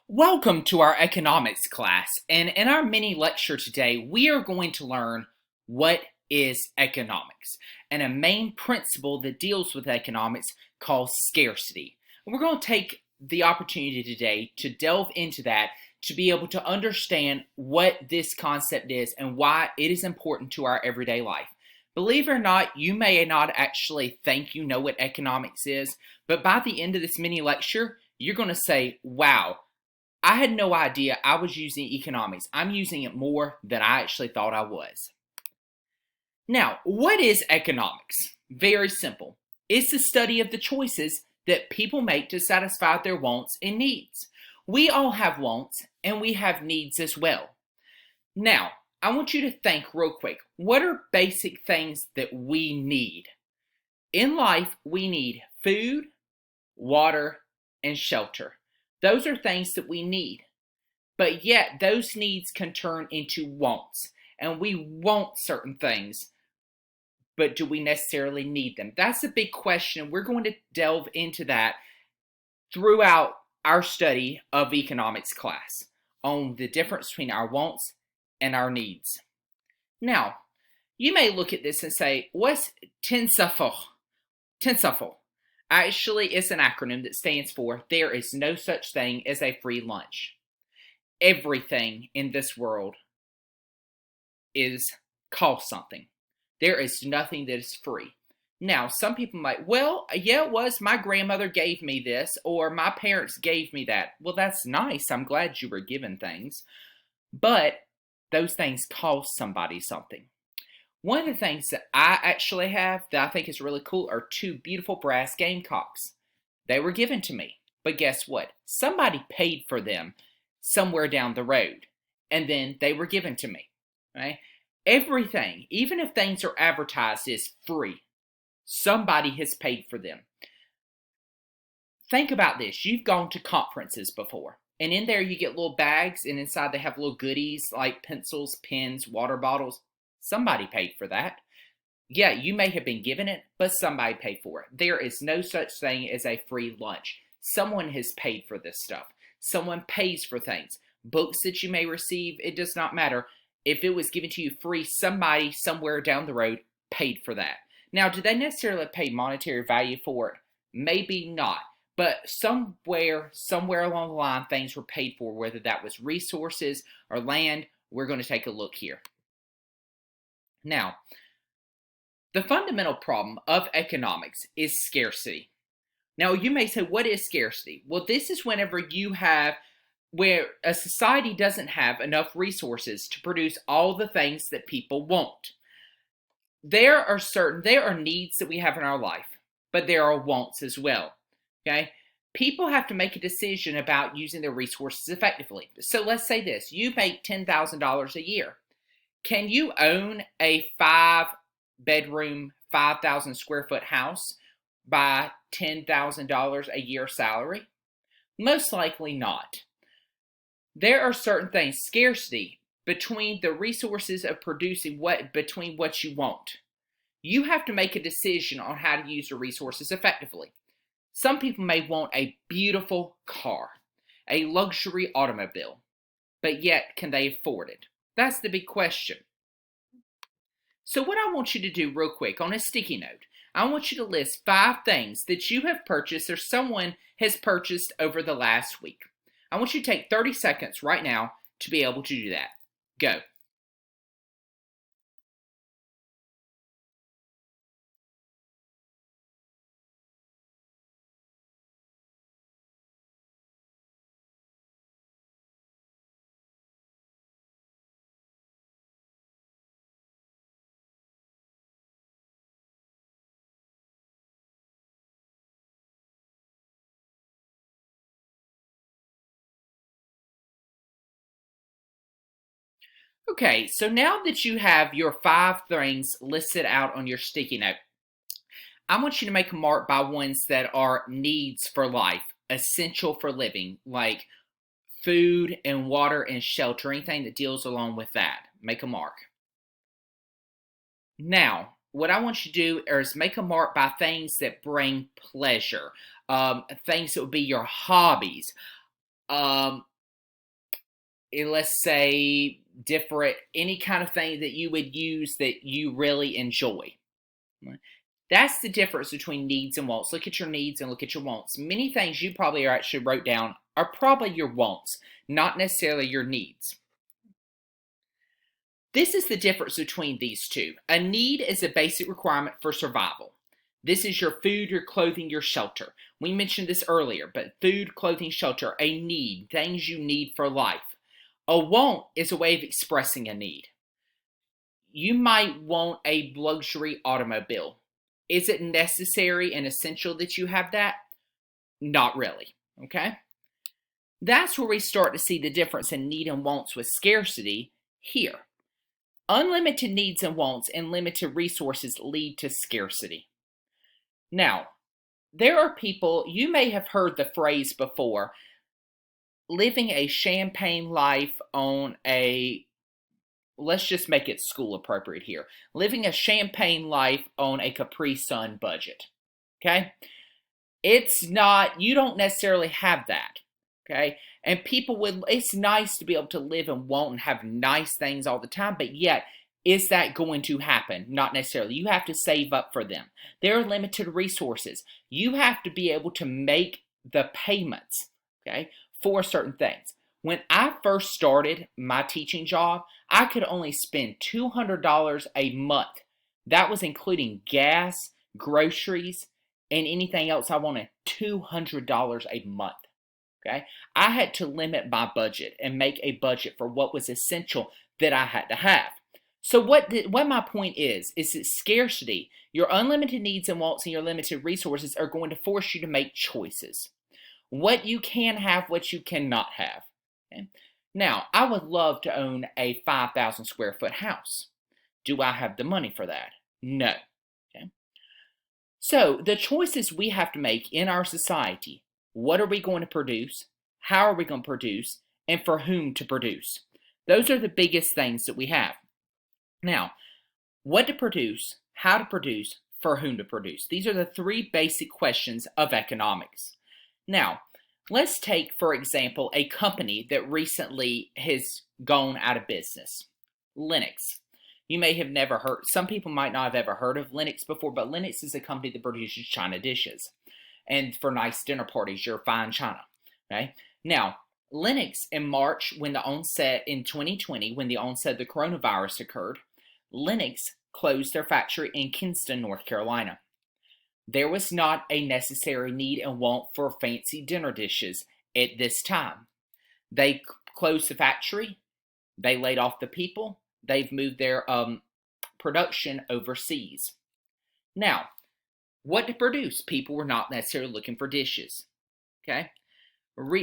Welcome to our economics class, and in our mini lecture today, we are going to learn what is economics and a main principle that deals with economics called scarcity. And we're going to take the opportunity today to delve into that to be able to understand what this concept is and why it is important to our everyday life. Believe it or not, you may not actually think you know what economics is, but by the end of this mini lecture, you're going to say, wow, I had no idea I was using economics. I'm using it more than I actually thought I was. Now, what is economics? Very simple. It's the study of the choices that people make to satisfy their wants and needs. We all have wants and we have needs as well. Now, I want you to think real quick. What are basic things that we need? In life, we need food, water, and shelter. Those are things that we need. But yet, those needs can turn into wants. And we want certain things, but do we necessarily need them? That's a big question. We're going to delve into that throughout our study of economics class on the difference between our wants and our needs. Now, you may look at this and say, what's tensorflow? Tensorflow. Actually, it's an acronym that stands for there is no such thing as a free lunch. Everything in this world costs something. There is nothing that is free. Now, some people might, well, yeah, it was my grandmother gave me this or my parents gave me that. Well, that's nice. I'm glad you were given things. But those things cost somebody something. One of the things that I actually have that I think is really cool are two beautiful brass gamecocks. They were given to me, but guess what? Somebody paid for them somewhere down the road, and then they were given to me. Right? Everything, even if things are advertised as free, somebody has paid for them. Think about this. You've gone to conferences before, and in there you get little bags, and inside they have little goodies like pencils, pens, water bottles. Somebody paid for that. Yeah, you may have been given it, but somebody paid for it. There is no such thing as a free lunch. Someone has paid for this stuff. Someone pays for things. Books that you may receive, it does not matter. If it was given to you free, somebody somewhere down the road paid for that. Now, do they necessarily pay monetary value for it? Maybe not. But somewhere along the line, things were paid for, whether that was resources or land. We're going to take a look here. Now, the fundamental problem of economics is scarcity. Now, you may say, what is scarcity? Well, this is whenever where a society doesn't have enough resources to produce all the things that people want. There are needs that we have in our life, but there are wants as well. Okay? People have to make a decision about using their resources effectively. So let's say this, you make $10,000 a year. Can you own a 5-bedroom, 5,000 square foot house by $10,000 a year salary? Most likely not. There are certain things, scarcity between the resources of producing between what you want. You have to make a decision on how to use the resources effectively. Some people may want a beautiful car, a luxury automobile, but yet can they afford it? That's the big question. So what I want you to do real quick on a sticky note, I want you to list 5 things that you have purchased or someone has purchased over the last week. I want you to take 30 seconds right now to be able to do that. Go. Okay, so now that you have your 5 things listed out on your sticky note, I want you to make a mark by ones that are needs for life, essential for living, like food and water and shelter, anything that deals along with that. Make a mark. Now, what I want you to do is make a mark by things that bring pleasure, things that would be your hobbies, let's say, different, any kind of thing that you would use that you really enjoy. That's the difference between needs and wants. Look at your needs and look at your wants. Many things you probably actually wrote down are probably your wants, not necessarily your needs. This is the difference between these two. A need is a basic requirement for survival. This is your food, your clothing, your shelter. We mentioned this earlier, but food, clothing, shelter, a need, things you need for life. A want is a way of expressing a need. You might want a luxury automobile. Is it necessary and essential that you have that? Not really, okay? That's where we start to see the difference in need and wants with scarcity here. Unlimited needs and wants and limited resources lead to scarcity. Now, there are people, you may have heard the phrase before, living a champagne life on a, let's just make it school appropriate here, living a champagne life on a Capri Sun budget, okay? It's not, you don't necessarily have that, okay? And people would, it's nice to be able to live and want and have nice things all the time, but yet, is that going to happen? Not necessarily. You have to save up for them. There are limited resources. You have to be able to make the payments, okay, for certain things. When I first started my teaching job, I could only spend $200 a month. That was including gas, groceries, and anything else I wanted. $200 a month. Okay? I had to limit my budget and make a budget for what was essential that I had to have. So what my point is that scarcity, your unlimited needs and wants and your limited resources are going to force you to make choices. What you can have, what you cannot have. Okay? Now, I would love to own a 5,000 square foot house. Do I have the money for that? No. Okay? So the choices we have to make in our society, what are we going to produce? How are we going to produce? And for whom to produce? Those are the biggest things that we have. Now, what to produce, how to produce, for whom to produce. These are the three basic questions of economics. Now, let's take, for example, a company that recently has gone out of business. Linux. You may have never heard, some people might not have ever heard of Linux before, but Linux is a company that produces china dishes. And for nice dinner parties, your fine china. Okay? Now, Linux in March, when the onset in 2020, when the onset of the coronavirus occurred, Linux closed their factory in Kinston, North Carolina. There was not a necessary need and want for fancy dinner dishes at this time. They closed the factory. They laid off the people. They've moved their production overseas. Now, what to produce? People were not necessarily looking for dishes. Okay?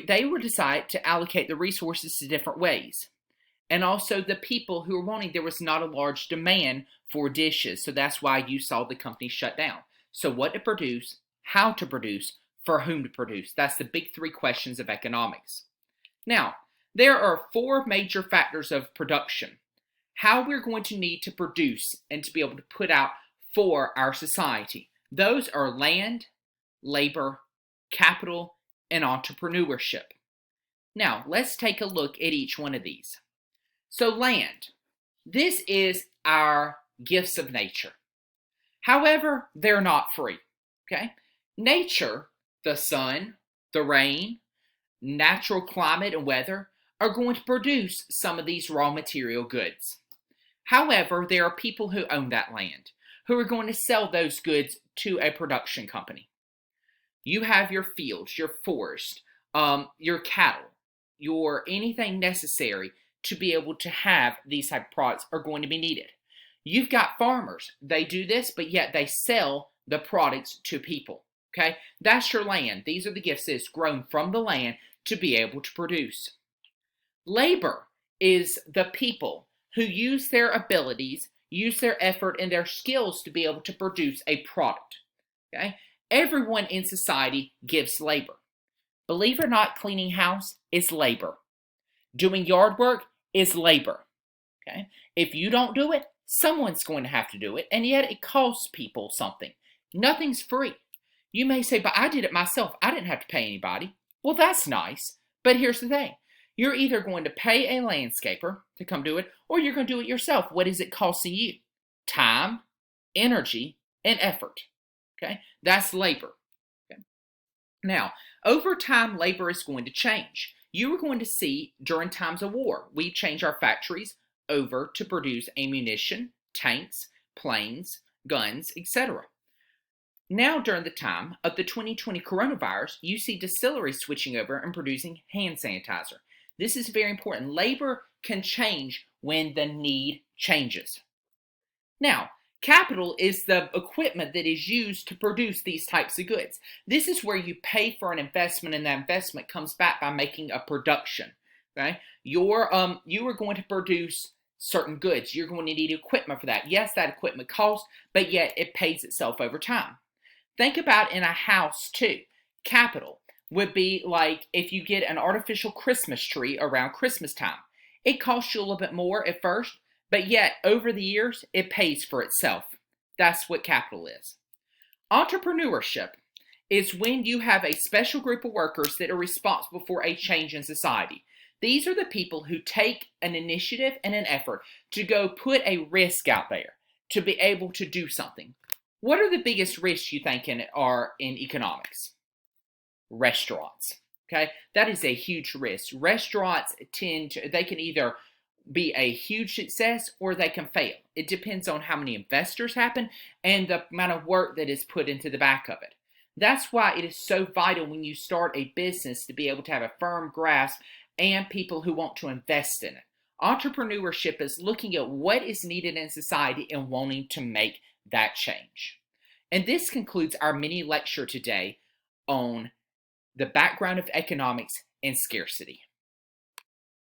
They were decided to allocate the resources to different ways. And also the people who were wanting, there was not a large demand for dishes. So that's why you saw the company shut down. So what to produce, how to produce, for whom to produce. That's the big three questions of economics. Now, there are four major factors of production. How we're going to need to produce and to be able to put out for our society. Those are land, labor, capital, and entrepreneurship. Now, let's take a look at each one of these. So land. This is our gifts of nature. However, they're not free. Okay? Nature, the sun, the rain, natural climate and weather are going to produce some of these raw material goods. However, there are people who own that land who are going to sell those goods to a production company. You have your fields, your forest, your cattle, your anything necessary to be able to have these type of products are going to be needed. You've got farmers. They do this, but yet they sell the products to people. Okay? That's your land. These are the gifts that's grown from the land to be able to produce. Labor is the people who use their abilities, use their effort and their skills to be able to produce a product. Okay? Everyone in society gives labor. Believe it or not, cleaning house is labor. Doing yard work is labor. Okay? If you don't do it, someone's going to have to do it, and yet it costs people something. Nothing's free. You may say, but I did it myself. I didn't have to pay anybody. Well, that's nice, but here's the thing. You're either going to pay a landscaper to come do it, or you're going to do it yourself. What is it costing you? Time, energy, and effort. Okay, that's labor. Okay. Now, over time, labor is going to change. You are going to see during times of war, we change our factories over to produce ammunition, tanks, planes, guns, etc. Now, during the time of the 2020 coronavirus, you see distilleries switching over and producing hand sanitizer. This is very important. Labor can change when the need changes. Now, capital is the equipment that is used to produce these types of goods. This is where you pay for an investment, and that investment comes back by making a production. Okay, you are going to produce certain goods. You're going to need equipment for that. Yes, that equipment costs, but yet it pays itself over time. Think about in a house too. Capital would be like if you get an artificial Christmas tree around Christmas time. It costs you a little bit more at first, but yet over the years, it pays for itself. That's what capital is. Entrepreneurship is when you have a special group of workers that are responsible for a change in society. These are the people who take an initiative and an effort to go put a risk out there to be able to do something. What are the biggest risks you think are in economics? Restaurants. Okay, that is a huge risk. Restaurants they can either be a huge success or they can fail. It depends on how many investors happen and the amount of work that is put into the back of it. That's why it is so vital when you start a business to be able to have a firm grasp and people who want to invest in it. Entrepreneurship is looking at what is needed in society and wanting to make that change. And this concludes our mini lecture today on the background of economics and scarcity.